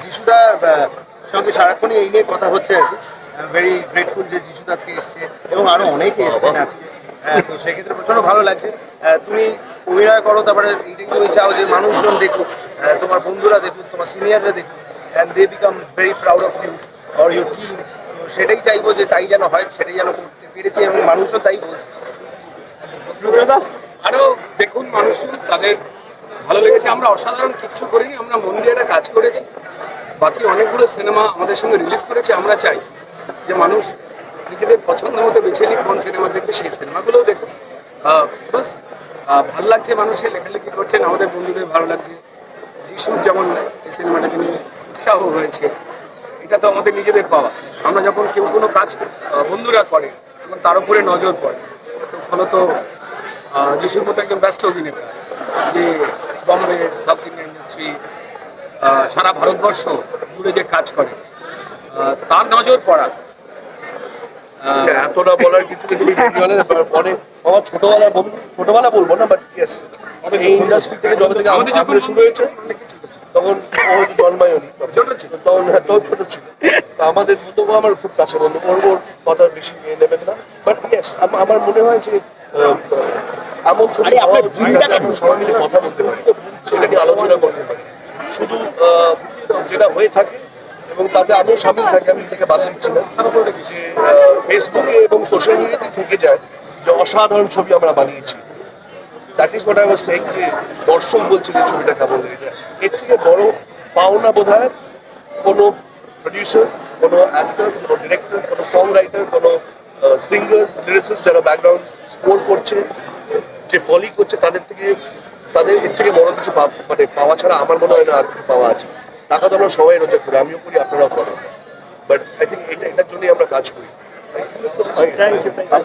যিশুদার সঙ্গে সারাক্ষণই এই নিয়ে কথা হচ্ছে আর কি। ভেরি গ্রেটফুল যে যিশুদা আজকে এসছে এবং আরো অনেকে এসছেন আজকে। তো সেক্ষেত্রে প্রচন্ড ভালো লাগছে। তুমি অভিনয় করো, তারপরে এইটাই তুমি চাও যে মানুষজন দেখুক, তোমার বন্ধুরা দেখুক, তোমার সিনিয়ররা দেখুক, and they become very proud of you or your team. তো সেটাই চাইবো যে তাই যেন হয়, সেটাই যেন করতে পেরেছি এবং মানুষজন তাই বলছে। আরো দেখুন, মানুষজন তাদের ভালো লেগেছে। আমরা অসাধারণ কিচ্ছু করিনি, আমরা মন দিয়ে একটা কাজ করেছি। বাকি অনেকগুলো সিনেমা আমাদের সঙ্গে রিলিজ করেছে। আমরা চাই যে মানুষ নিজেদের পছন্দ মতো বেছে নিক, কোন সিনেমা দেখবে সেই সিনেমাগুলোও দেখুন। বাস ভালো লাগছে, মানুষের লেখালেখি করছেন, আমাদের বন্ধুদের ভালো লাগছে। যিশুর যেমন এই সিনেমাটাকে নিয়ে উৎসাহ হয়েছে, এটা তো আমাদের নিজেদের পাওয়া। আমরা যখন কেউ কোনো কাজ বন্ধুরা করে তখন তার উপরে নজর পড়ে। তো ফলত যিশুর মতো একজন ব্যস্ত অভিনেতা যে বম্বে, সাউথ ইন্ডিয়ান ইন্ডাস্ট্রি, সারা ভারতবর্ষ জুড়ে যে কাজ করে, তার নজর পড়া। এতটা বলার কিছু নেই। অনেক আমার ছোটবেলার বন্ধু, ছোটবেলা বলবো না, বাট ইয়েস, এই ইন্ডাস্ট্রি থেকে যবে থেকে আমাদের যখন আমাদের শুরু হয়েছে তখন ও হয়তো জন্মায়নি, ছোট ছিল। তখন তোর ছোট ছিল। তো আমাদের বন্ধু আমার খুব কাছে বন্ধু, ওর কথা বেশি নিয়ে নেবেন না। বাট ইয়েস, আমার মনে হয় যে এমন ছবি হওয়া উচিত যাতে আমরা সবাই মিলে কথা বলতে পারি, সেটা নিয়ে আলোচনা করতে পারি। শুধু যেটা হয়ে থাকে এবং তাতে আমিও সামিল থাকি, আমি নিজেকে বাদ দিচ্ছি না, যে ফেসবুকে এবং সোশ্যাল মিডিয়াতে থেকে যায় যে অসাধারণ ছবি আমরা বানিয়েছি। That is what I was saying, যে দর্শক বলছে যে ছবিটা কেমন লেগেছে। এর থেকে বড় পাওনা বোধ হয় কোনো প্রডিউসার, কোনো অ্যাক্টর, কোনো ডিরেক্টর, কোনো সং রাইটার, কোনো সিঙ্গার, লিরিসিস্ট যারা ব্যাকগ্রাউন্ড স্কোর করছে, যে ফলি করছে, তাদের এর থেকে বড় কিছু মানে পাওয়া ছাড়া আমার মনে হয় না আর কিছু পাওয়া আছে। টাকা তো আমরা সবাই রোজগার করি, আমিও করি, আপনারাও করেন, বাট আই থিঙ্ক এটার জন্যই আমরা কাজ করি। Thank you.